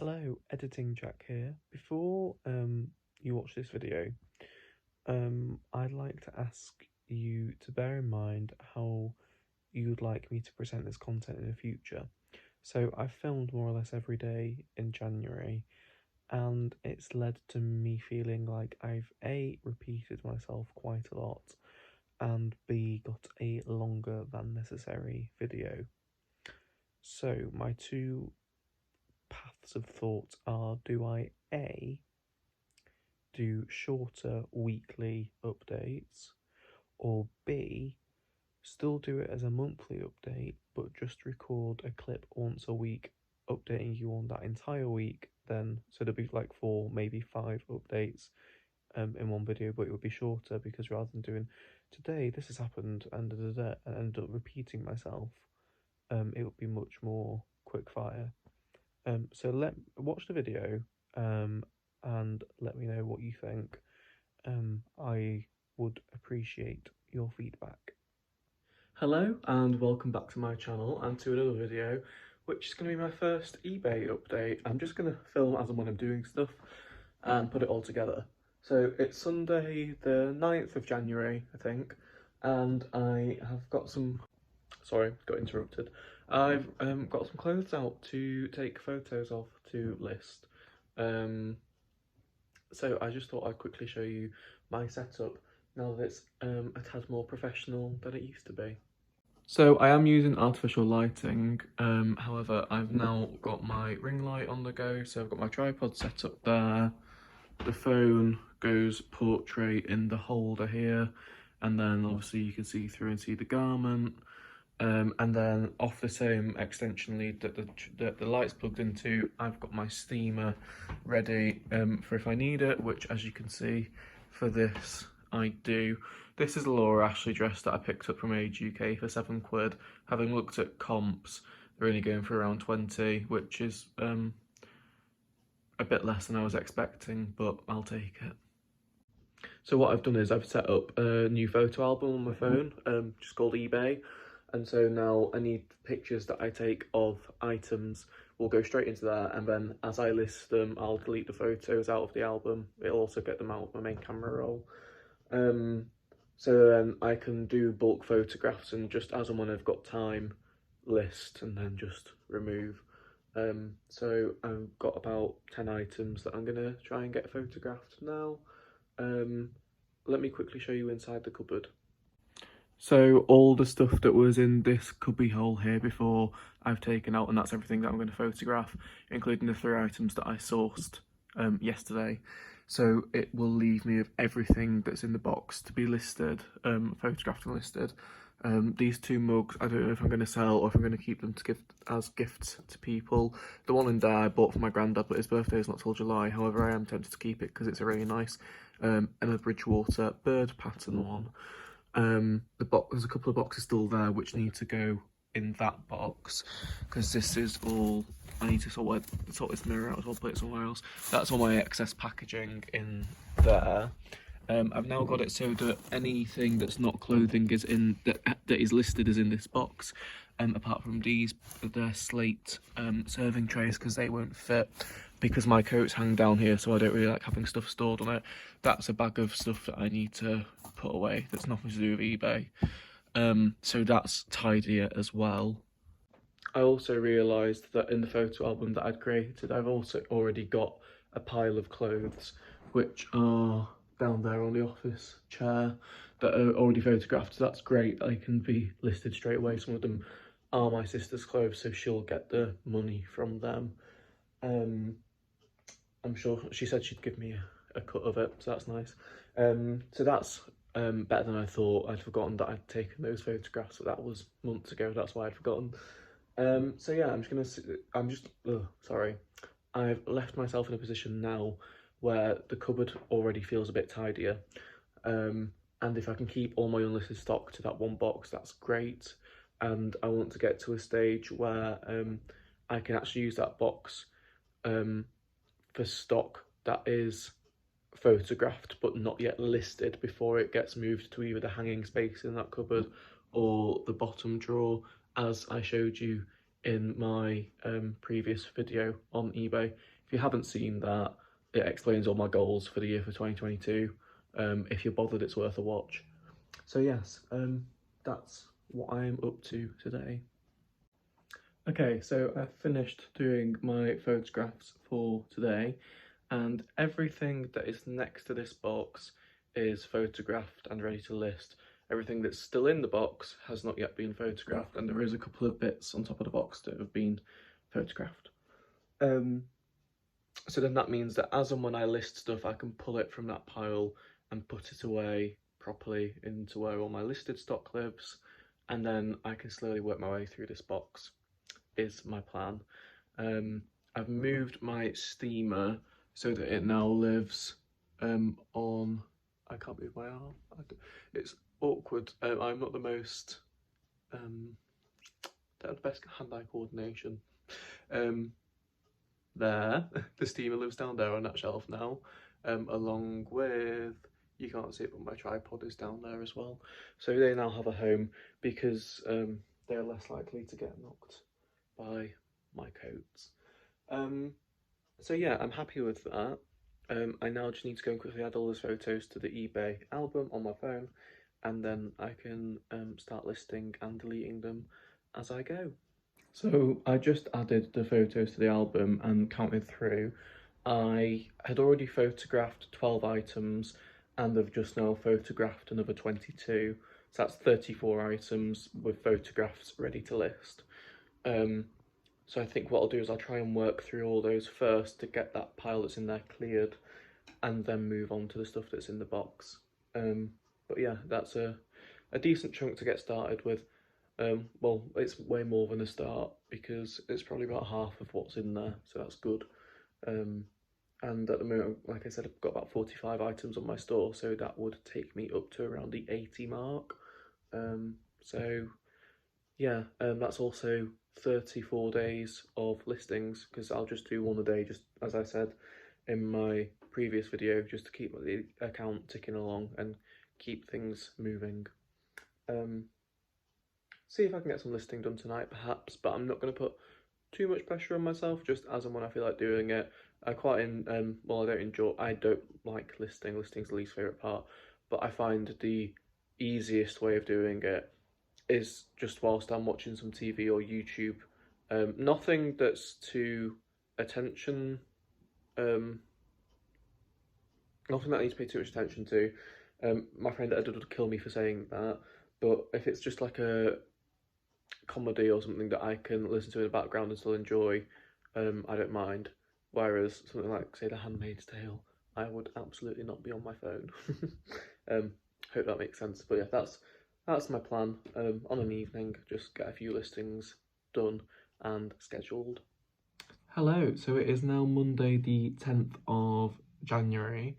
Hello, Editing Jack here. Before you watch this video, I'd like to ask you to bear in mind how you'd like me to present this content in the future. So I've filmed more or less every day in January, and it's led to me feeling like I've A, repeated myself quite a lot, and B, got a longer than necessary video. So my two paths of thought are: do I A, do shorter weekly updates, or B, still do it as a monthly update but just record a clip once a week updating you on that entire week, then so there'll be like 4, maybe 5 updates in one video, but it would be shorter because rather than doing today this has happened and and end up repeating myself, it would be much more quick fire. So watch the video and let me know what you think. I would appreciate your feedback. Hello and welcome back to my channel and to another video, which is going to be my first eBay update. I'm just going to film as and when I'm doing stuff and put it all together. So it's Sunday the 9th of January, I think, and I have got some... Sorry, got interrupted. I've got some clothes out to take photos of to list. So I just thought I'd quickly show you my setup now that it's a tad more professional than it used to be. So I am using artificial lighting, however I've now got my ring light on the go, so I've got my tripod set up there, the phone goes portrait in the holder here, and then obviously you can see through and see the garment. And then off the same extension lead that the light's plugged into, I've got my steamer ready for if I need it, which as you can see for this I do. This is a Laura Ashley dress that I picked up from Age UK for £7. Having looked at comps, they're only going for around 20, which is a bit less than I was expecting, but I'll take it. So what I've done is I've set up a new photo album on my phone, just called eBay. And so now any pictures that I take of items will go straight into there, and then as I list them, I'll delete the photos out of the album. It'll also get them out of my main camera roll. So then I can do bulk photographs and just as and when I've got time, list and then just remove. So I've got about 10 items that I'm going to try and get photographed now. Let me quickly show you inside the cupboard. So all the stuff that was in this cubby hole here before I've taken out, and that's everything that I'm going to photograph, including the 3 items that I sourced yesterday. So it will leave me with everything that's in the box to be listed, photographed and listed. These 2 mugs, I don't know if I'm going to sell or if I'm going to keep them to give as gifts to people. The one in there I bought for my granddad, but his birthday is not till July. However, I am tempted to keep it because it's a really nice Emma Bridgewater bird pattern one. There's a couple of boxes still there which need to go in that box because this is all... I need to sort this mirror out as well, put it somewhere else. That's all my excess packaging in there. I've now got it so that anything that's not clothing is in that is listed as in this box. Apart from these, they're slate serving trays because they won't fit because my coats hang down here, so I don't really like having stuff stored on it. That's a bag of stuff that I need to put away that's nothing to do with eBay. So that's tidier as well. I also realised that in the photo album that I'd created, I've also already got a pile of clothes which are down there on the office chair that are already photographed, so that's great. They can be listed straight away. Some of them are my sister's clothes, so she'll get the money from them. I'm sure she said she'd give me a cut of it, so that's nice. So that's better than I thought. I'd forgotten that I'd taken those photographs, but that was months ago. That's why I'd forgotten. So yeah, sorry. I've left myself in a position now where the cupboard already feels a bit tidier. And if I can keep all my unlisted stock to that one box, that's great. And I want to get to a stage where I can actually use that box for stock that is photographed but not yet listed before it gets moved to either the hanging space in that cupboard or the bottom drawer, as I showed you in my previous video on eBay. if you haven't seen that, it explains all my goals for the year for 2022. If you're bothered, it's worth a watch. So yes, that's what I am up to today. Okay, so I've finished doing my photographs for today, and everything that is next to this box is photographed and ready to list. Everything that's still in the box has not yet been photographed, and there is a couple of bits on top of the box that have been photographed. So then that means that as and when I list stuff, I can pull it from that pile and put it away properly into where all my listed stock lives, and then I can slowly work my way through this box, is my plan. I've moved my steamer so that it now lives on, I can't move my arm, it's awkward. I'm not the most, the best hand-eye coordination. There, the steamer lives down there on that shelf now, along with, you can't see it, but my tripod is down there as well. So they now have a home because they're less likely to get knocked by my coats. So yeah, I'm happy with that. I now just need to go and quickly add all those photos to the eBay album on my phone, and then I can start listing and deleting them as I go. So I just added the photos to the album and counted through. I had already photographed 12 items and have just now photographed another 22. So that's 34 items with photographs ready to list. So I think what I'll do is I'll try and work through all those first to get that pile that's in there cleared, and then move on to the stuff that's in the box. But yeah, that's a decent chunk to get started with. Well, it's way more than a start because it's probably about half of what's in there, so that's good. And at the moment, like I said, I've got about 45 items on my store, so that would take me up to around the 80 mark. So yeah, that's also 34 days of listings, because I'll just do one a day, just as I said in my previous video, just to keep the account ticking along and keep things moving. See if I can get some listing done tonight perhaps, but I'm not going to put too much pressure on myself, just as and when I feel like doing it. I don't like listing. Listing's the least favourite part, but I find the easiest way of doing it is just whilst I'm watching some TV or YouTube. Nothing that's too attention, nothing that I need to pay too much attention to. My friend Edward would kill me for saying that, but if it's just like a comedy or something that I can listen to in the background and still enjoy, I don't mind. Whereas something like, say, The Handmaid's Tale, I would absolutely not be on my phone. Hope that makes sense. But yeah, that's my plan. On an evening, just get a few listings done and scheduled. Hello, so it is now Monday the 10th of January.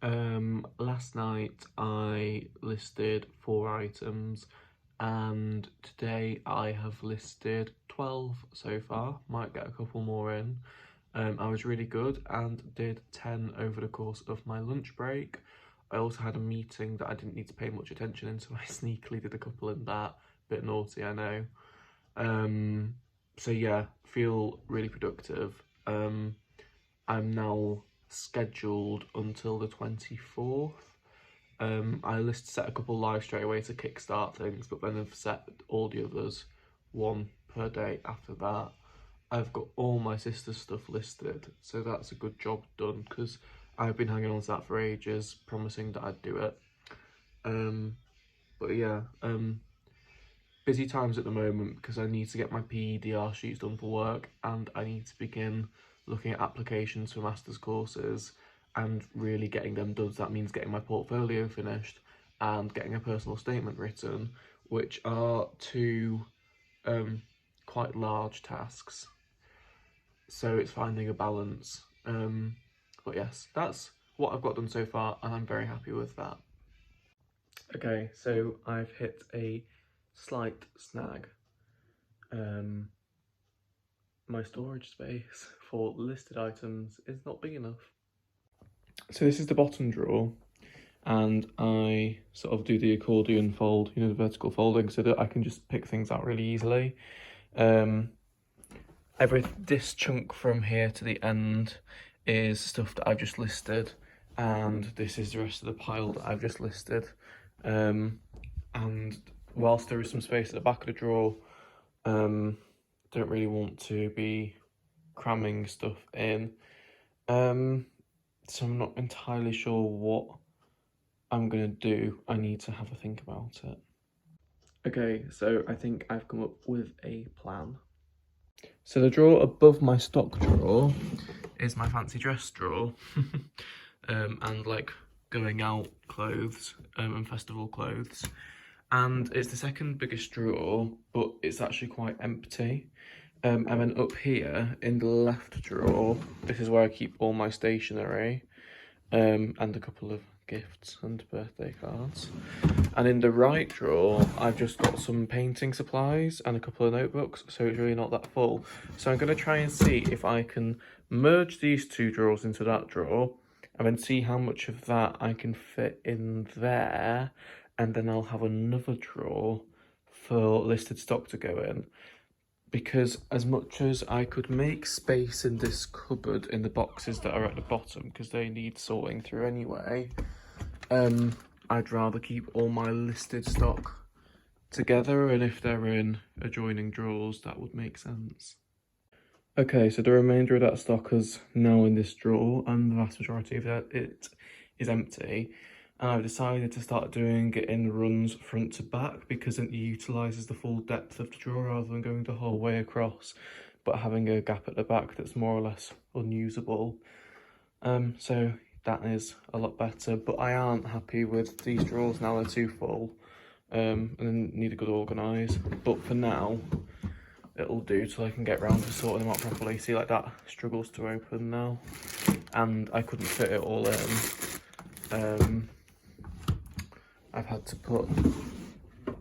Last night I listed 4 items, and today I have listed 12 so far. Might get a couple more in. I was really good and did 10 over the course of my lunch break. I also had a meeting that I didn't need to pay much attention in, so I sneakily did a couple in that. Bit naughty, I know. So yeah, feel really productive. I'm now scheduled until the 24th. I set a couple live straight away to kickstart things, but then I've set all the others one per day after that. I've got all my sister's stuff listed, so that's a good job done, because I've been hanging on to that for ages, promising that I'd do it. But yeah, busy times at the moment because I need to get my PEDR sheets done for work, and I need to begin looking at applications for master's courses and really getting them done. So that means getting my portfolio finished and getting a personal statement written, which are 2 quite large tasks. So it's finding a balance. But yes, that's what I've got done so far, and I'm very happy with that. Okay, so I've hit a slight snag. My storage space for listed items is not big enough. So this is the bottom drawer, and I sort of do the accordion fold, you know, the vertical folding, so that I can just pick things out really easily. this chunk from here to the end is stuff that I've just listed, and this is the rest of the pile that I've just listed. And whilst there is some space at the back of the drawer, don't really want to be cramming stuff in. So I'm not entirely sure what I'm gonna do. I need to have a think about it. Okay, so I think I've come up with a plan. So the drawer above my stock drawer is my fancy dress drawer, and like going out clothes, and festival clothes. And it's the second biggest drawer, but it's actually quite empty. And then up here in the left drawer, this is where I keep all my stationery, and a couple of gifts and birthday cards. And in the right drawer, I've just got some painting supplies and a couple of notebooks, so it's really not that full. So I'm going to try and see if I can merge these two drawers into that drawer, and then see how much of that I can fit in there, and then I'll have another drawer for listed stock to go in. Because as much as I could make space in this cupboard in the boxes that are at the bottom, because they need sorting through anyway, I'd rather keep all my listed stock together, and if they're in adjoining drawers, that would make sense. Okay, so the remainder of that stock is now in this drawer, and the vast majority of it is empty. And I've decided to start doing it in runs front to back, because it utilises the full depth of the drawer rather than going the whole way across, but having a gap at the back that's more or less unusable. So that is a lot better, but I aren't happy with these drawers now. They're too full, and need a good organise. But for now, it'll do till I can get round to sorting them out properly. See, like that struggles to open now, and I couldn't fit it all in. I've had to put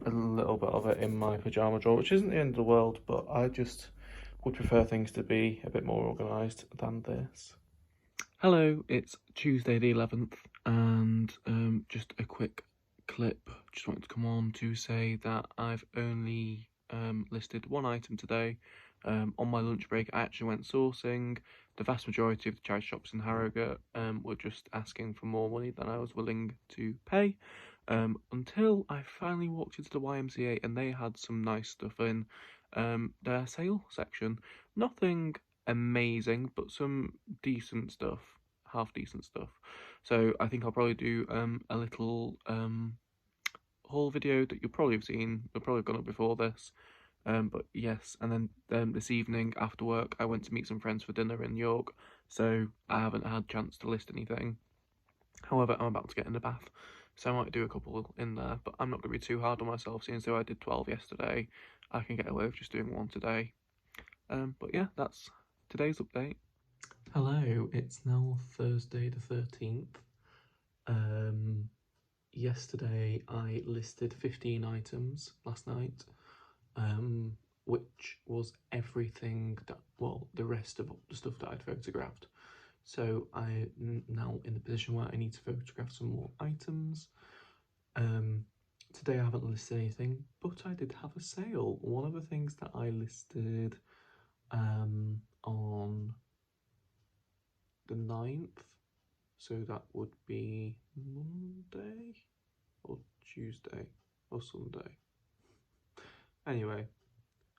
a little bit of it in my pyjama drawer, which isn't the end of the world, but I just would prefer things to be a bit more organised than this. Hello, it's Tuesday the 11th, and just a quick clip. Just wanted to come on to say that I've only listed one item today. On my lunch break, I actually went sourcing. The vast majority of the charity shops in Harrogate were just asking for more money than I was willing to pay. Until I finally walked into the YMCA, and they had some nice stuff in their sale section. Nothing amazing, but some decent stuff, half decent stuff. So I think I'll probably do a little haul video that you'll probably have seen. It'll probably have gone up before this. But yes, and then this evening after work, I went to meet some friends for dinner in York, so I haven't had a chance to list anything. However, I'm about to get in the bath, so I might do a couple in there, but I'm not going to be too hard on myself, seeing as though I did 12 yesterday. I can get away with just doing one today. But yeah, that's today's update. Hello, it's now Thursday the 13th. Yesterday I listed 15 items last night, which was everything that, well, the rest of the stuff that I'd photographed. So I'm now in the position where I need to photograph some more items. Today I haven't listed anything, but I did have a sale. One of the things that I listed on the 9th, so that would be Monday or Tuesday or Sunday. Anyway,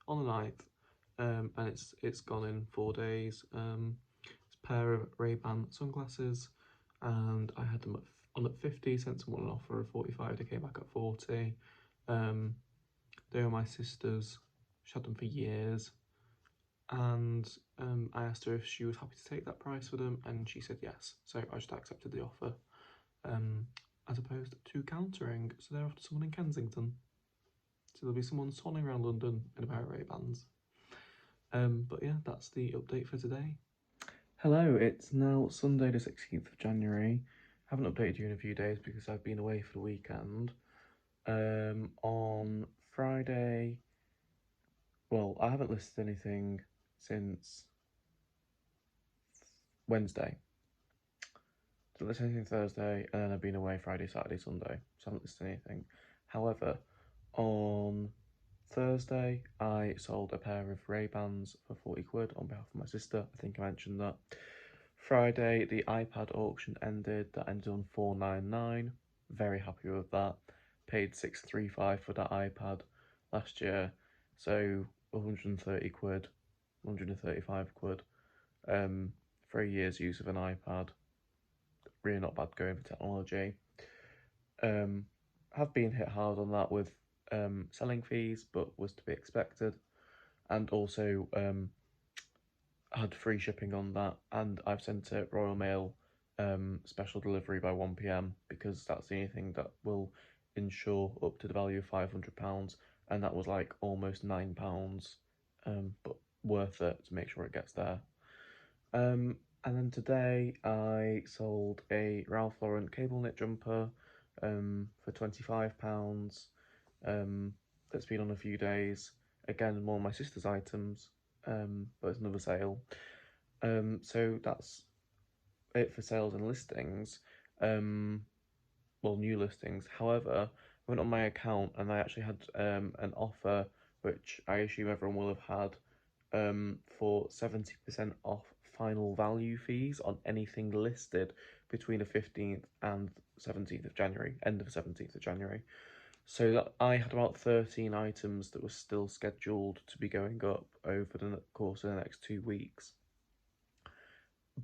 on the 9th, and it's gone in 4 days. It's a pair of Ray-Ban sunglasses, and I had them on at 50, sent someone an offer of 45, they came back at 40. They were my sister's, she had them for years, and I asked her if she was happy to take that price for them, and she said yes, so I just accepted the offer, as opposed to countering. So they're off to someone in Kensington, so there'll be someone swanning around London in a pair of Ray-Bans. But yeah, that's the update for today. Hello, it's now Sunday the 16th of January. I haven't updated you in a few days because I've been away for the weekend. On Friday, well, I haven't listed anything since Wednesday. Didn't list anything Thursday, and then I've been away Friday, Saturday, Sunday, so I haven't listed anything. However, on Thursday, I sold a pair of Ray-Bans for 40 quid on behalf of my sister. I think I mentioned that. Friday, the iPad auction ended. That ended on 499. Very happy with that. Paid 635 for that iPad last year, so 130 quid, 135 quid for a year's use of an iPad. Really not bad going for technology. Have been hit hard on that with selling fees, but was to be expected, and also had free shipping on that, and I've sent it Royal Mail special delivery by 1 p.m. because that's the only thing that will insure up to the value of £500, and that was like almost £9, but worth it to make sure it gets there. And then today I sold a Ralph Lauren cable knit jumper for £25. That's been on a few days. Again, more of my sister's items, but it's another sale. So that's it for sales and listings. Well, new listings. However, I went on my account and I actually had an offer, which I assume everyone will have had, for 70% off final value fees on anything listed between the 15th and 17th of January, end of 17th of January. So that I had about 13 items that were still scheduled to be going up over the course of the next 2 weeks.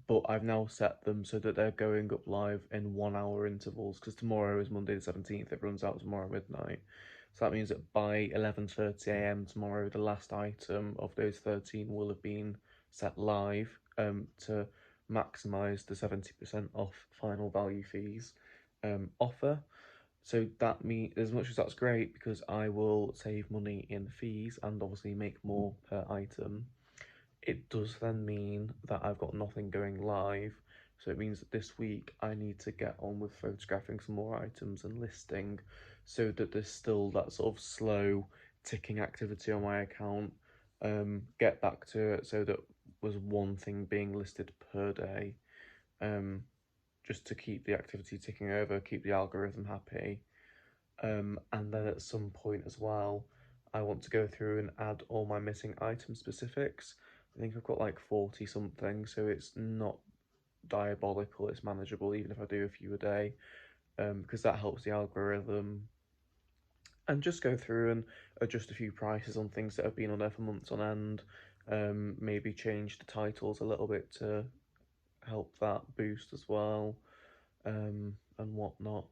But I've now set them so that they're going up live in 1 hour intervals, because tomorrow is Monday the 17th, it runs out tomorrow midnight. So that means that by 11:30 a.m. tomorrow, the last item of those 13 will have been set live to maximise the 70% off final value fees offer. So that means, as much as that's great because I will save money in fees and obviously make more per item, it does then mean that I've got nothing going live. So it means that this week I need to get on with photographing some more items and listing so that there's still that sort of slow ticking activity on my account. Get back to it so that was one thing being listed per day, just to keep the activity ticking over, keep the algorithm happy. And then at some point as well, I want to go through and add all my missing item specifics. I think I've got like 40 something, so it's not diabolical, it's manageable even if I do a few a day, because that helps the algorithm. And just go through and adjust a few prices on things that have been on there for months on end, maybe change the titles a little bit to help that boost as well, and whatnot.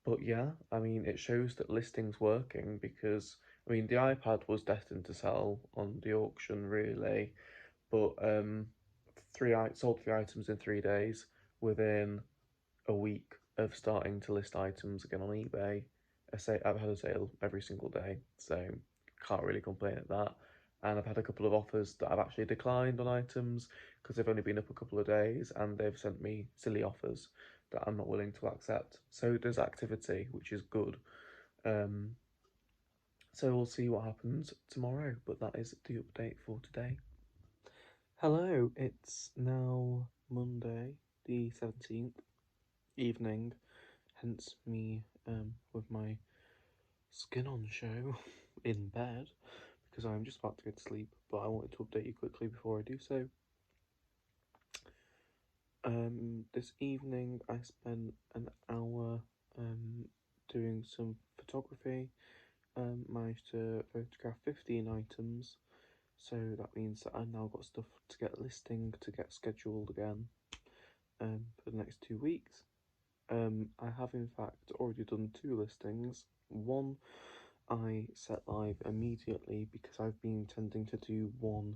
But yeah, I mean, it shows that listing's working because, I mean, the iPad was destined to sell on the auction, really, but sold 3 items in 3 days within a week of starting to list items again on eBay. I've had a sale every single day, so can't really complain at that. And I've had a couple of offers that I've actually declined on items because they've only been up a couple of days and they've sent me silly offers that I'm not willing to accept. So there's activity, which is good. So we'll see what happens tomorrow, but that is the update for today. Hello, it's now Monday the 17th evening, hence me with my skin on show in bed because I'm just about to go to sleep, but I wanted to update you quickly before I do so. This evening I spent an hour doing some photography, managed to photograph 15 items, so that means that I've now got stuff to get listing, to get scheduled again for the next 2 weeks. I have in fact already done 2 listings. One I set live immediately because I've been tending to do one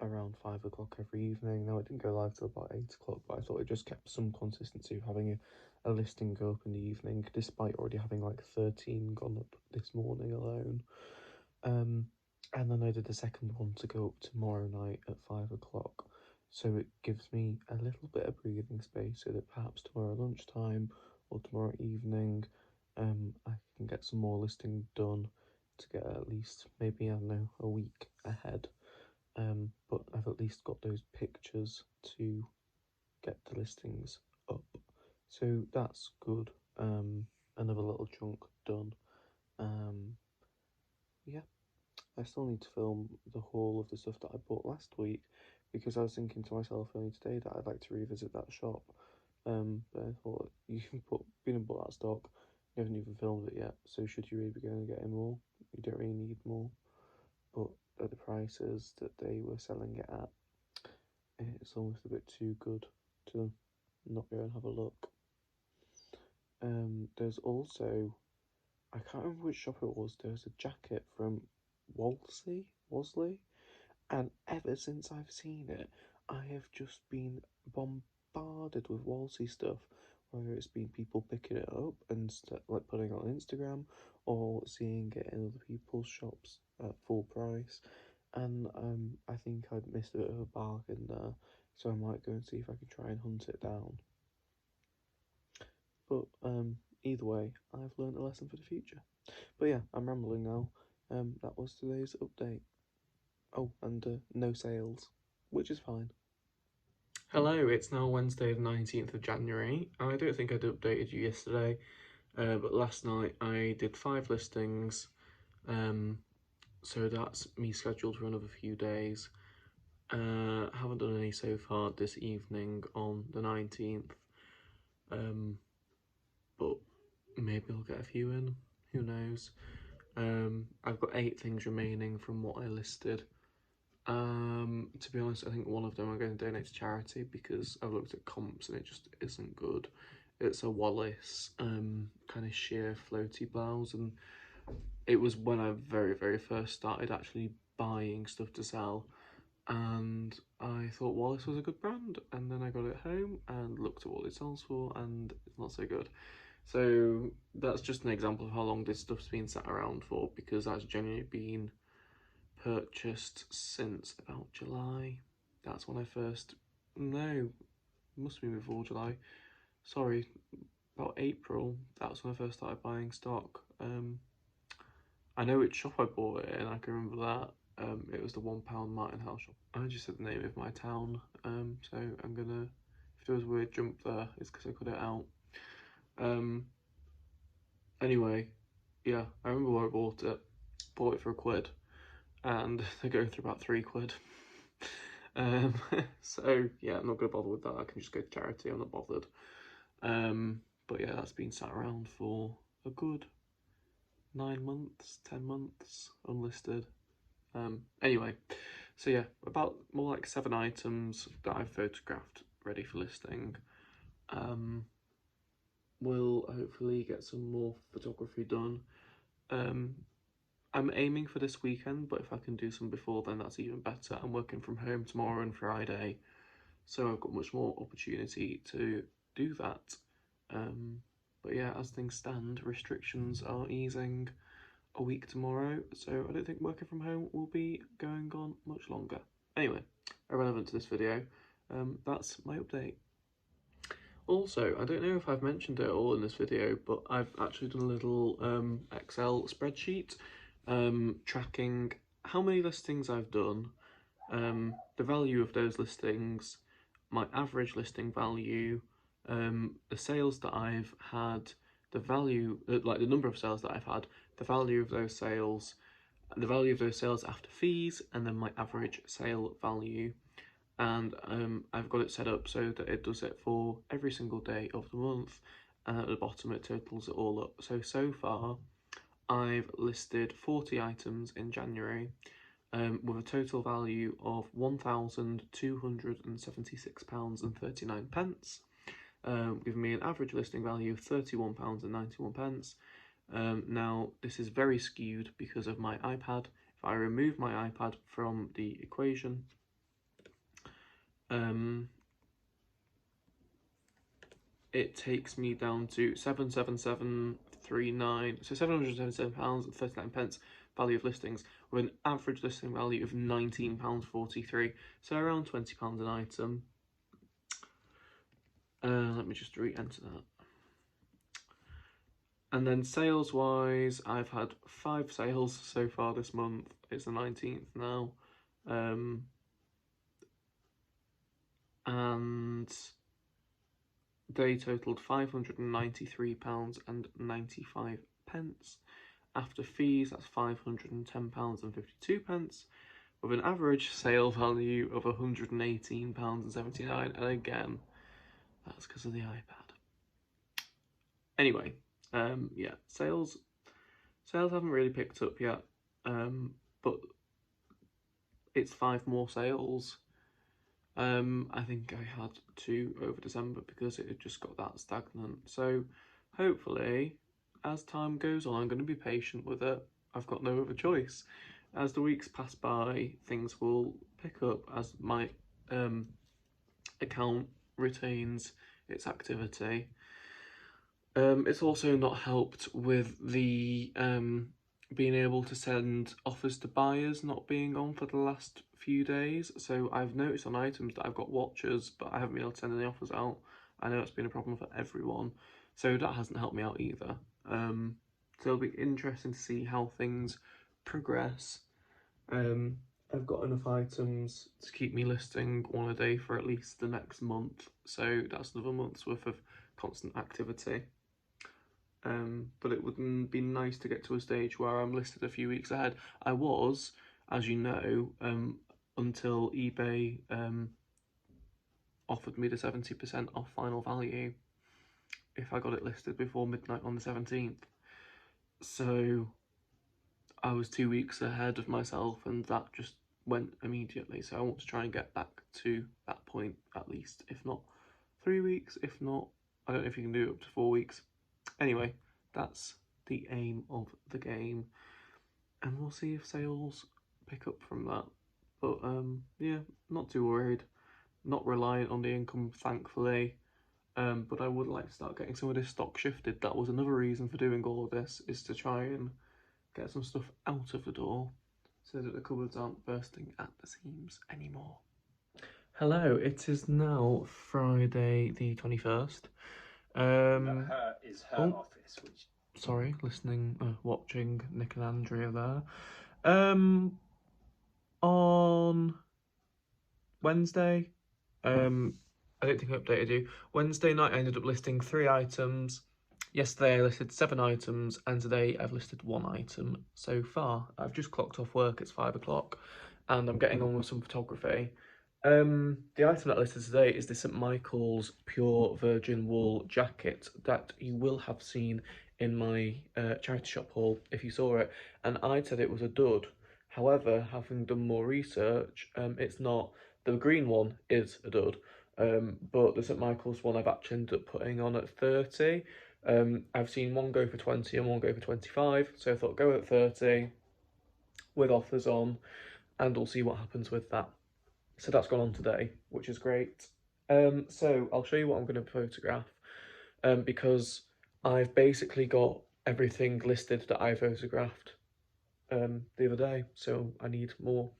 around 5 o'clock every evening. Now it didn't go live till about 8 o'clock, but I thought it just kept some consistency of having a listing go up in the evening, despite already having like 13 gone up this morning alone. And then I did the second one to go up tomorrow night at 5 o'clock. So it gives me a little bit of breathing space so that perhaps tomorrow lunchtime or tomorrow evening I can get some more listing done to get at least maybe, I don't know, a week ahead. But I've at least got those pictures to get the listings up. So that's good. Another little chunk done. still need to film the haul of the stuff that I bought last week, because I was thinking to myself only today that I'd like to revisit that shop. But I thought, you can been and bought that stock, you haven't even filmed it yet, so should you really be going and getting more? You don't really need more. But at the prices that they were selling it at, it's almost a bit too good to not go and have a look. There's also, I can't remember which shop it was, there was a jacket from Wolseley, and ever since I've seen it, I have just been bombarded with Wolseley stuff, whether it's been people picking it up and like putting it on Instagram, or seeing it in other people's shops at full price. And I think I'd missed a bit of a bargain there, so I might go and see if I can try and hunt it down. But either way, I've learned a lesson for the future. But yeah, I'm rambling now. That was today's update. Oh, and no sales, which is fine. Hello, it's now Wednesday the 19th of January. I don't think I'd updated you yesterday, but last night I did 5 listings, so that's me scheduled for another few days. Haven't done any so far this evening on the 19th, but maybe I'll get a few in, who knows. I've got 8 things remaining from what I listed. To be honest, I think one of them I'm going to donate to charity, because I've looked at comps and it just isn't good. It's a Wallace kind of sheer floaty blouse, and it was when I very first started actually buying stuff to sell, and I thought Wallace was a good brand, and then I got it home and looked at what it sells for, and it's not so good. So that's just an example of how long this stuff's been sat around for, because that's genuinely been purchased since about July. That's when I first, no, must be before July, sorry, about April. That's when I first started buying stock. I know which shop I bought it in, I can remember that. It was the £1 Martin House shop. I just said the name of my town, so I'm gonna, if there was a weird jump there, it's because I cut it out. Anyway, yeah, I remember where I bought it for £1, and they're going through about £3. So yeah, I'm not gonna bother with that. I can just go to charity, I'm not bothered. But yeah, that's been sat around for a good 9 months, 10 months, unlisted. Anyway, so yeah, about more like 7 items that I've photographed ready for listing. We'll hopefully get some more photography done. I'm aiming for this weekend, but if I can do some before then, that's even better. I'm working from home tomorrow and Friday, so I've got much more opportunity to do that. But yeah, as things stand, restrictions are easing a week tomorrow, so I don't think working from home will be going on much longer. Anyway, irrelevant to this video, that's my update. Also, I don't know if I've mentioned it all in this video, but I've actually done a little Excel spreadsheet tracking how many listings I've done, the value of those listings, my average listing value, the sales that I've had, the value, like the number of sales that I've had, the value of those sales, the value of those sales after fees, and then my average sale value. And I've got it set up so that it does it for every single day of the month, and at the bottom it totals it all up. So far I've listed 40 items in January, with a total value of £1,276.39, giving me an average listing value of £31.91. Now this is very skewed because of my iPad. If I remove my iPad from the equation, it takes me down to 77739, so £777.39 value of listings, with an average listing value of £19.43, so around £20 an item. Let me just re-enter that. And then sales wise, I've had 5 sales so far this month. It's the 19th now, and they totaled £593.95. After fees, that's £510.52, with an average sale value of £118.79. And again, that's because of the iPad. Anyway, yeah, sales haven't really picked up yet, but it's 5 more sales. I think I had 2 over December because it had just got that stagnant. So hopefully, as time goes on, I'm going to be patient with it. I've got no other choice. As the weeks pass by, things will pick up as my account retains its activity. It's also not helped with the being able to send offers to buyers not being on for the last few days. So I've noticed on items that I've got watchers, but I haven't been able to send any offers out. I know it's been a problem for everyone, so that hasn't helped me out either. So it'll be interesting to see how things progress. I've got enough items to keep me listing one a day for at least the next month, so that's another month's worth of constant activity. But it would be nice to get to a stage where I'm listed a few weeks ahead. I was, as you know, until eBay offered me the 70% off final value if I got it listed before midnight on the 17th. So I was 2 weeks ahead of myself, and that just went immediately. So I want to try and get back to that point at least, if not 3 weeks, if not, I don't know if you can do it up to 4 weeks. Anyway, that's the aim of the game, and we'll see if sales pick up from that. But yeah, not too worried, not reliant on the income, thankfully. But I would like to start getting some of this stock shifted. That was another reason for doing all of this, is to try and get some stuff out of the door so that the cupboards aren't bursting at the seams anymore. Hello, it is now Friday the 21st. Her office, which... Sorry, watching Nick and Andrea there. On Wednesday, I don't think I updated you. Wednesday night, I ended up listing 3 items. Yesterday, I listed 7 items, and today I've listed 1 item so far. I've just clocked off work. It's 5 o'clock, and I'm getting on with some photography. The item that I listed today is the St. Michael's Pure Virgin Wool jacket that you will have seen in my charity shop haul if you saw it, and I said it was a dud. However, having done more research, it's not. The green one is a dud, but the St. Michael's one I've actually ended up putting on at 30. I've seen one go for 20 and one go for 25, so I thought go at 30 with offers on, and we'll see what happens with that. So that's gone on today, which is great. So I'll show you what I'm going to photograph, because I've basically got everything listed that I photographed the other day, so I need more.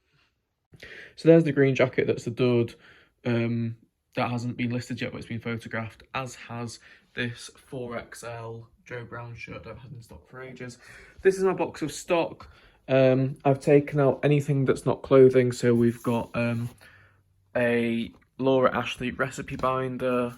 So there's the green jacket that's the dud, that hasn't been listed yet, but it's been photographed, as has this 4XL Joe Brown shirt that I've had in stock for ages. This is my box of stock. I've taken out anything that's not clothing, so we've got a Laura Ashley recipe binder,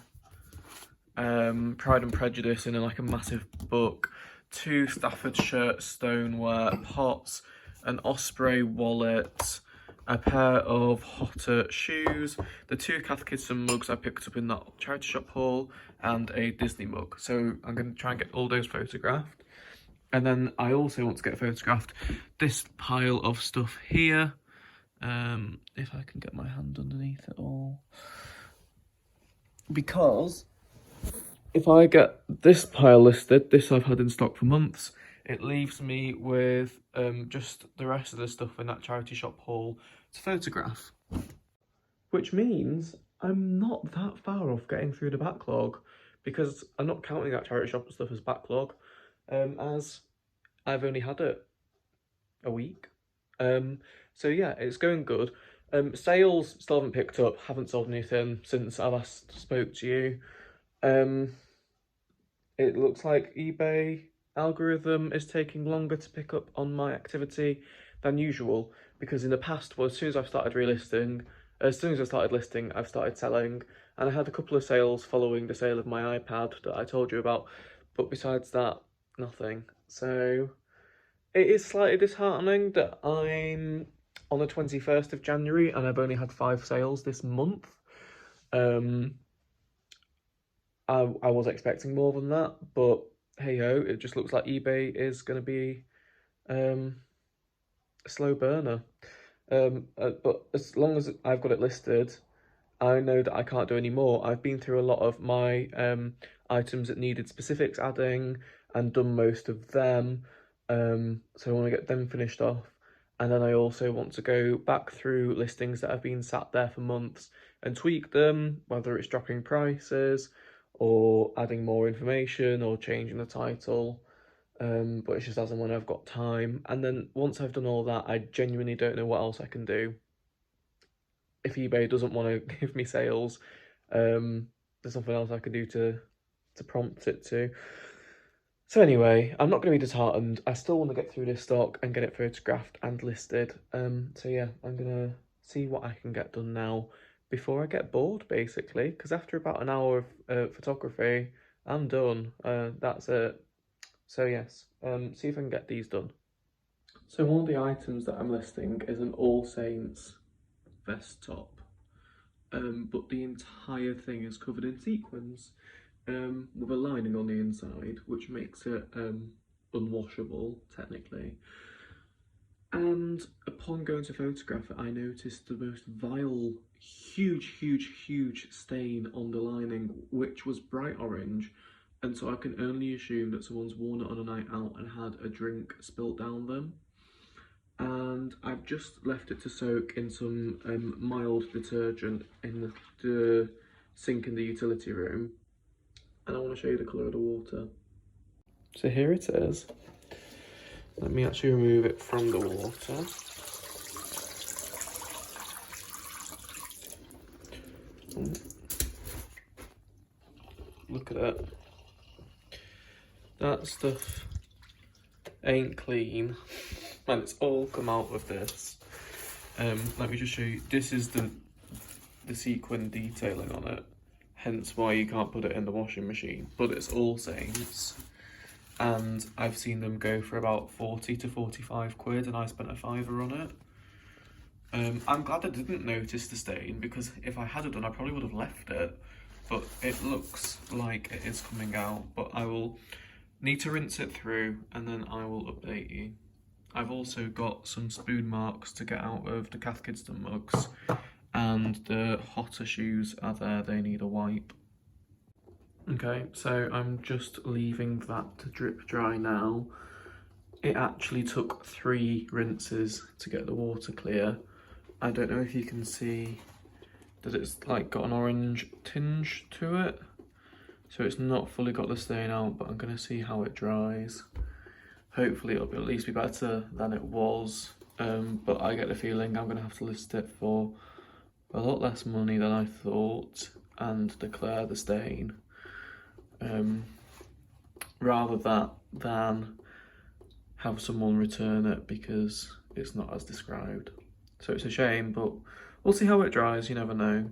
Pride and Prejudice in like a massive book, 2 Staffordshire stoneware pots, an Osprey wallet, a pair of Hotter shoes, the 2 Cath Kidston mugs I picked up in that charity shop haul, and a Disney mug. So I'm going to try and get all those photographed. And then I also want to get photographed this pile of stuff here. If I can get my hand underneath it all. Because if I get this pile listed, this I've had in stock for months, it leaves me with just the rest of the stuff in that charity shop haul to photograph. Which means I'm not that far off getting through the backlog, because I'm not counting that charity shop stuff as backlog, as I've only had it a week. So yeah, it's going good. Sales still haven't picked up, haven't sold anything since I last spoke to you. It looks like eBay algorithm is taking longer to pick up on my activity than usual, because in the past, well, as soon as I started listing, I've started selling, and I had a couple of sales following the sale of my iPad that I told you about, but besides that, nothing. So it is slightly disheartening that I'm on the 21st of January and I've only had 5 sales this month. I was expecting more than that, but hey ho, it just looks like eBay is going to be a slow burner. But as long as I've got it listed, I know that I can't do any more. I've been through a lot of my items that needed specifics adding and done most of them. So I want to get them finished off. And then I also want to go back through listings that have been sat there for months and tweak them, whether it's dropping prices or adding more information or changing the title. But it's just as and when I've got time. And then once I've done all that, I genuinely don't know what else I can do. If eBay doesn't want to give me sales, there's nothing else I can do to prompt it to. So anyway, I'm not going to be disheartened. I still want to get through this stock and get it photographed and listed. So yeah, I'm going to see what I can get done now before I get bored, basically. Because after about an hour of photography, I'm done. That's it. So yes, see if I can get these done. So one of the items that I'm listing is an All Saints vest top, but the entire thing is covered in sequins, with a lining on the inside, which makes it unwashable technically. And upon going to photograph it, I noticed the most vile, huge stain on the lining, which was bright orange. And so I can only assume that someone's worn it on a night out and had a drink spilt down them. And I've just left it to soak in some mild detergent in the sink in the utility room. And I want to show you the colour of the water. So here it is. Let me actually remove it from the water. Look at it. That stuff ain't clean, and it's all come out of this. Let me just show you. This is the sequin detailing on it, hence why you can't put it in the washing machine. But it's All Saints, and I've seen them go for about 40 to 45 quid, and I spent a £5 on it. I'm glad I didn't notice the stain, because if I had done, I probably would have left it. But it looks like it is coming out, but I will need to rinse it through and then I will update you. I've also got some spoon marks to get out of the Cath Kidston mugs, and the hotter shoes are there, they need a wipe. Okay, so I'm just leaving that to drip dry now. It actually took 3 rinses to get the water clear. I don't know if you can see that it's like got an orange tinge to it. So it's not fully got the stain out, but I'm going to see how it dries. Hopefully it'll at least be better than it was, but I get the feeling I'm going to have to list it for a lot less money than I thought and declare the stain, rather than have someone return it because it's not as described. So it's a shame, but we'll see how it dries, you never know.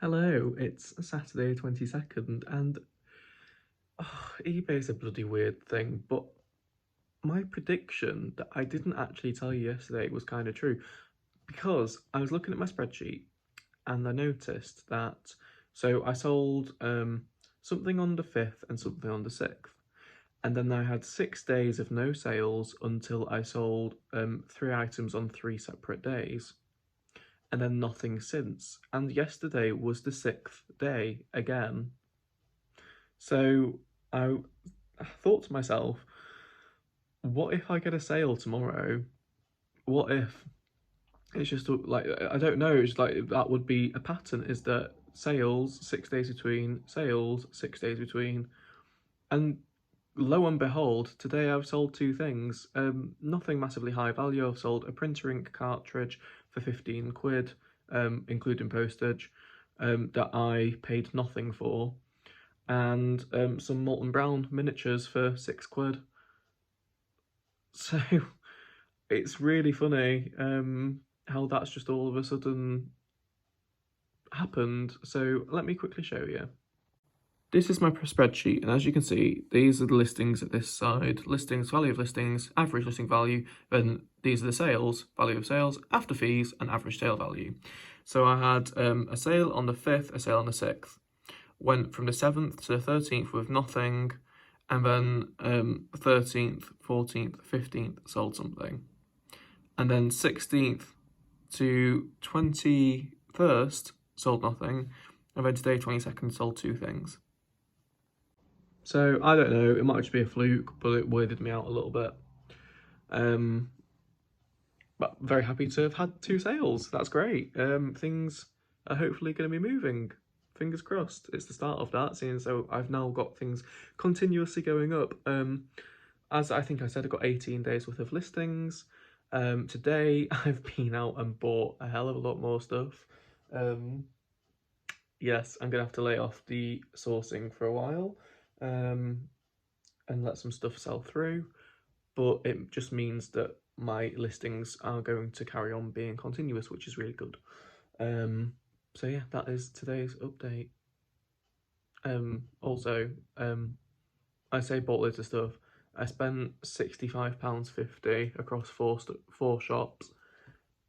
Hello, it's Saturday 22nd, and eBay's a bloody weird thing, but my prediction that I didn't actually tell you yesterday was kind of true, because I was looking at my spreadsheet and I noticed that, so I sold something on the 5th and something on the 6th, and then I had 6 days of no sales until I sold 3 items on 3 separate days. And then nothing since. And yesterday was the 6th day again. So I thought to myself, what if I get a sale tomorrow? What if it's just like, I don't know, it's like that would be a pattern, is that sales 6 days between, sales 6 days between. And lo and behold, today I've sold 2 things. Nothing massively high value. I've sold a printer ink cartridge for 15 quid, including postage, that I paid nothing for, and some Molten Brown miniatures for 6 quid. So it's really funny how that's just all of a sudden happened. So let me quickly show you. this is my spreadsheet, and as you can see, these are the listings at this side. Listings, value of listings, average listing value, then these are the sales, value of sales, after fees, and average sale value. So I had a sale on the 5th, a sale on the 6th. Went from the 7th to the 13th with nothing, and then 13th, 14th, 15th sold something. And then 16th to 21st sold nothing, and then today, 22nd, sold 2 things. So I don't know, it might just be a fluke, but it weirded me out a little bit. But very happy to have had 2 sales. That's great. Things are hopefully going to be moving. Fingers crossed. It's the start of that, seeing so I've now got things continuously going up. As I think I said, I've got 18 days worth of listings. Today I've been out and bought a hell of a lot more stuff. Yes, I'm gonna have to lay off the sourcing for a while, and let some stuff sell through, but it just means that my listings are going to carry on being continuous, which is really good. So yeah, that is today's update. Also, I say bought loads of stuff. I spent £65.50 across four shops.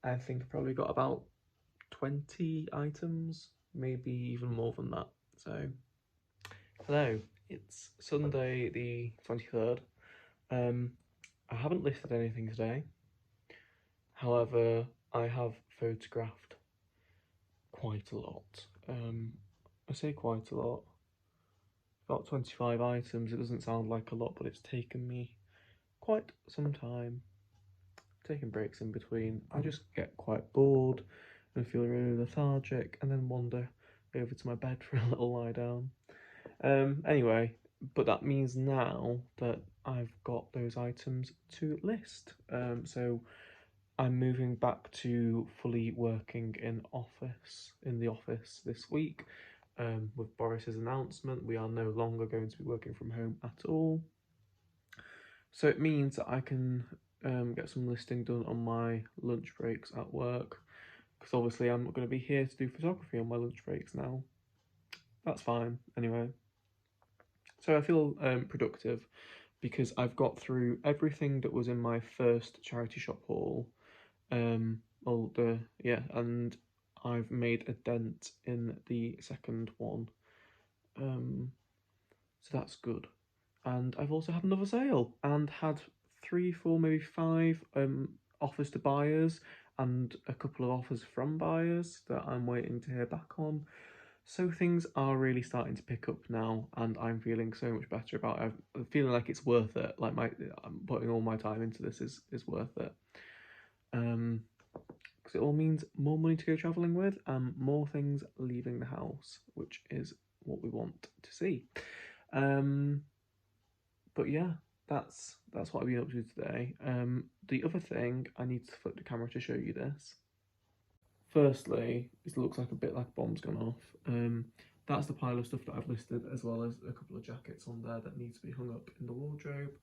I think I probably got about 20 items, maybe even more than that. So, hello, it's Sunday the 23rd. I haven't listed anything today. However, I have photographed quite a lot. I say quite a lot. About 25 items. It doesn't sound like a lot, but it's taken me quite some time. Taking breaks in between. I just get quite bored and feel really lethargic, and then wander over to my bed for a little lie down. Anyway, but that means now that I've got those items to list. So I'm moving back to fully working in the office this week. With Boris's announcement, we are no longer going to be working from home at all. So it means that I can get some listing done on my lunch breaks at work, because obviously I'm not going to be here to do photography on my lunch breaks now. That's fine anyway. So I feel productive because I've got through everything that was in my first charity shop haul. And I've made a dent in the second one. So that's good. And I've also had another sale and had 3, 4, maybe 5 offers to buyers and a couple of offers from buyers that I'm waiting to hear back on. So things are really starting to pick up now, and I'm feeling so much better about it. I'm feeling like it's worth it. Like I'm putting all my time into this is worth it. Because it all means more money to go travelling with and more things leaving the house, which is what we want to see. But yeah, that's what I've been up to today. The other thing, I need to flip the camera to show you this. Firstly, it looks like a bit like a bomb's gone off. That's the pile of stuff that I've listed, as well as a couple of jackets on there that need to be hung up in the wardrobe.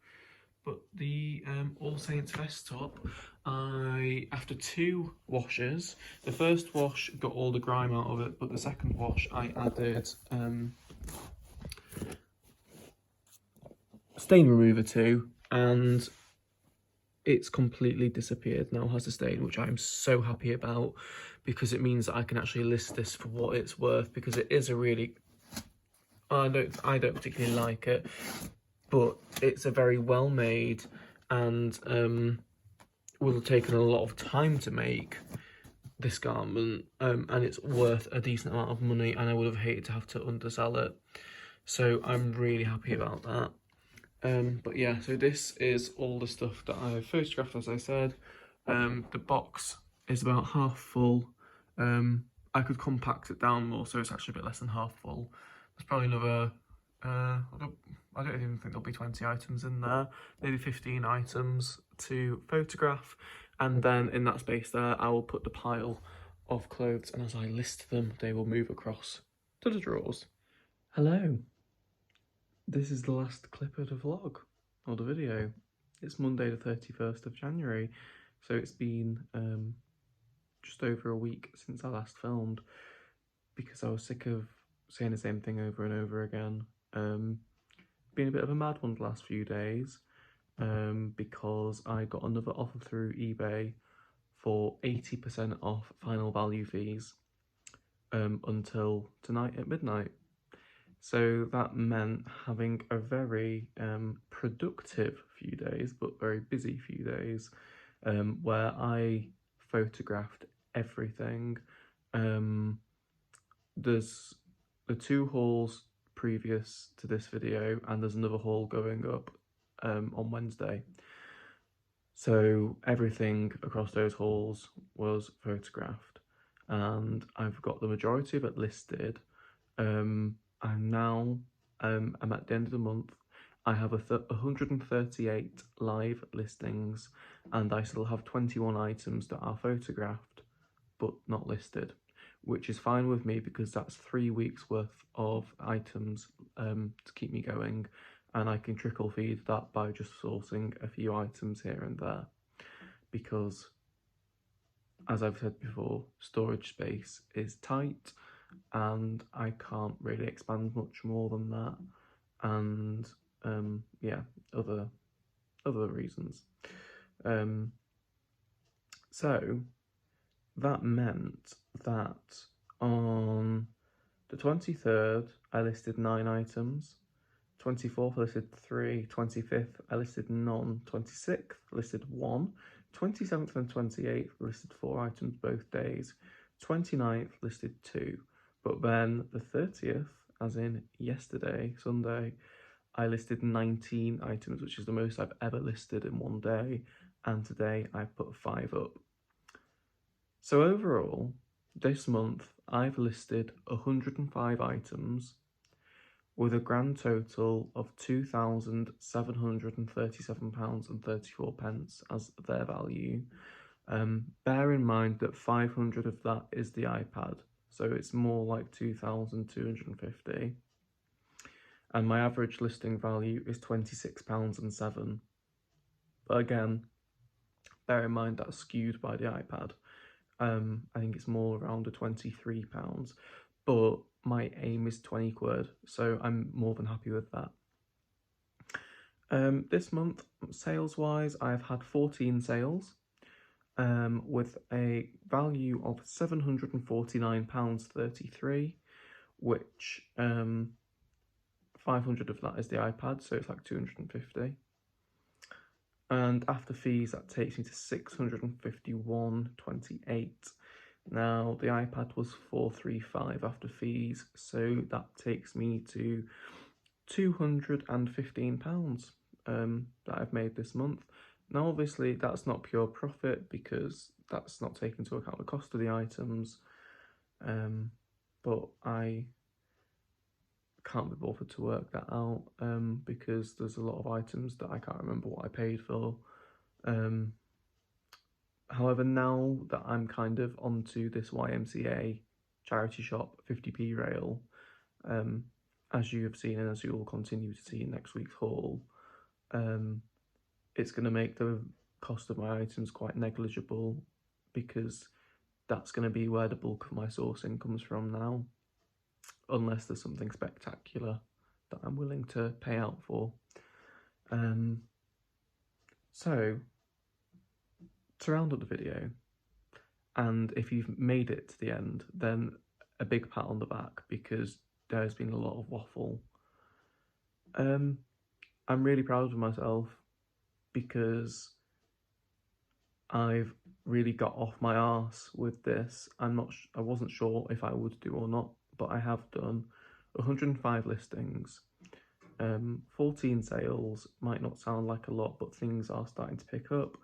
But the All Saints vest top, after 2 washes, the first wash got all the grime out of it, but the second wash I added stain remover to, and it's completely disappeared now, has a stain, which I'm so happy about, because it means that I can actually list this for what it's worth, because it is a really, I don't particularly like it, but it's a very well made and will have taken a lot of time to make this garment, and it's worth a decent amount of money, and I would have hated to have to undersell it, so I'm really happy about that. But yeah, so this is all the stuff that I photographed, as I said. The box is about half full. I could compact it down more, so it's actually a bit less than half full. There's probably another, I don't even think there'll be 20 items in there, maybe 15 items to photograph. And then in that space there, I will put the pile of clothes, and as I list them, they will move across to the drawers. Hello. This is the last clip of the vlog, or the video. It's Monday the 31st of January, so it's been just over a week since I last filmed, because I was sick of saying the same thing over and over again. been a bit of a mad one the last few days, because I got another offer through eBay for 80% off final value fees until tonight at midnight. So that meant having a very productive few days, but very busy few days, where I photographed everything. There's the 2 hauls previous to this video, and there's another haul going up on Wednesday. So everything across those hauls was photographed, and I've got the majority of it listed. I'm at the end of the month. I have 138 live listings, and I still have 21 items that are photographed but not listed, which is fine with me because that's 3 weeks worth of items to keep me going, and I can trickle feed that by just sourcing a few items here and there, because as I've said before, storage space is tight and I can't really expand much more than that, and yeah, other reasons. So that meant that on the 23rd I listed 9 items, 24th I listed 3, 25th I listed none, 26th I listed 1, 27th and 28th listed 4 items both days, 29th listed 2, but then the 30th, as in yesterday, Sunday, I listed 19 items, which is the most I've ever listed in one day, and today I put 5 up. So overall, this month I've listed 105 items with a grand total of £2,737.34 as their value. Bear in mind that 500 of that is the iPad, so it's more like 2,250. And my average listing value is £26.07. But again, bear in mind that's skewed by the iPad. I think it's more around £23, but my aim is 20 quid, so I'm more than happy with that. This month, sales wise, I've had 14 sales with a value of £749.33, which 500 of that is the iPad, so it's like 250. And after fees, that takes me to 651.28. Now, the iPad was 435 after fees, so that takes me to £215 that I've made this month. Now, obviously, that's not pure profit because that's not taking into account the cost of the items, but I can't be bothered to work that out because there's a lot of items that I can't remember what I paid for. However, now that I'm kind of onto this YMCA charity shop 50p rail, as you have seen and as you will continue to see in next week's haul, it's going to make the cost of my items quite negligible because that's going to be where the bulk of my sourcing comes from now, unless there's something spectacular that I'm willing to pay out for. So, to round up the video, and if you've made it to the end, then a big pat on the back because there's been a lot of waffle. I'm really proud of myself because I've really got off my arse with this. I wasn't sure if I would do or not, but I have done 105 listings, 14 sales. Might not sound like a lot, but things are starting to pick up.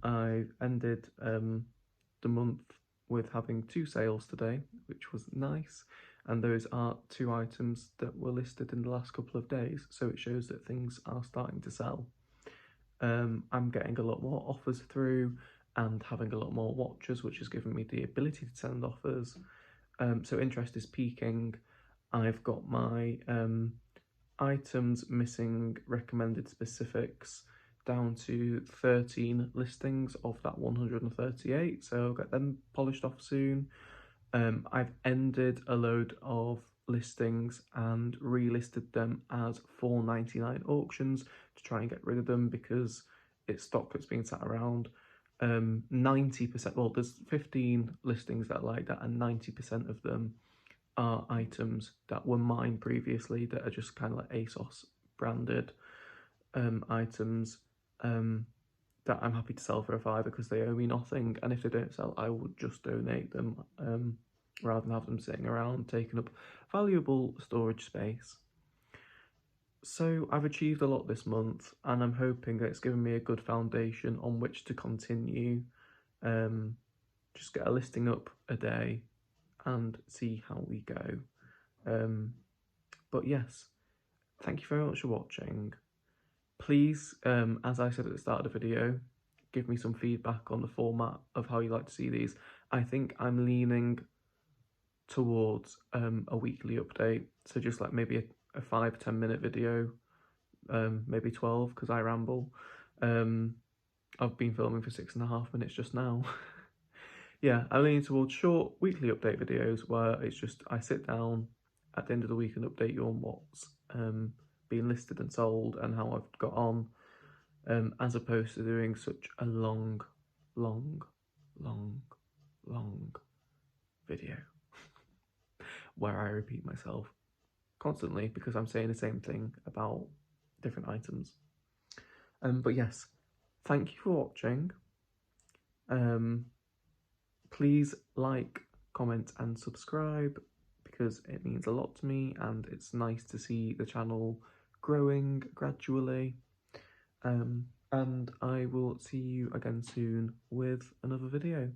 I've ended the month with having 2 sales today, which was nice, and those are 2 items that were listed in the last couple of days, so it shows that things are starting to sell. I'm getting a lot more offers through and having a lot more watchers, which has given me the ability to send offers. So interest is peaking. I've got my items missing recommended specifics down to 13 listings of that 138, so I'll get them polished off soon. I've ended a load of listings and relisted them as $4.99 auctions to try and get rid of them because it's stock that's being sat around. 90%, well, there's 15 listings that are like that, and 90% of them are items that were mine previously that are just kind of like ASOS branded items that I'm happy to sell for a £5 because they owe me nothing, and if they don't sell, I would just donate them rather than have them sitting around taking up valuable storage space. So I've achieved a lot this month, and I'm hoping that it's given me a good foundation on which to continue. Just get a listing up a day and see how we go. But yes, thank you very much for watching. Please, as I said at the start of the video, give me some feedback on the format of how you like to see these. I think I'm leaning towards a weekly update, so just like maybe a 5-10 minute video, maybe 12 because I ramble. I've been filming for 6.5 minutes just now. Yeah, I'm leaning towards short weekly update videos where it's just I sit down at the end of the week and update you on what's being listed and sold and how I've got on, as opposed to doing such a long video where I repeat myself constantly because I'm saying the same thing about different items. But yes, thank you for watching. Please like, comment and subscribe because it means a lot to me and it's nice to see the channel growing gradually. And I will see you again soon with another video.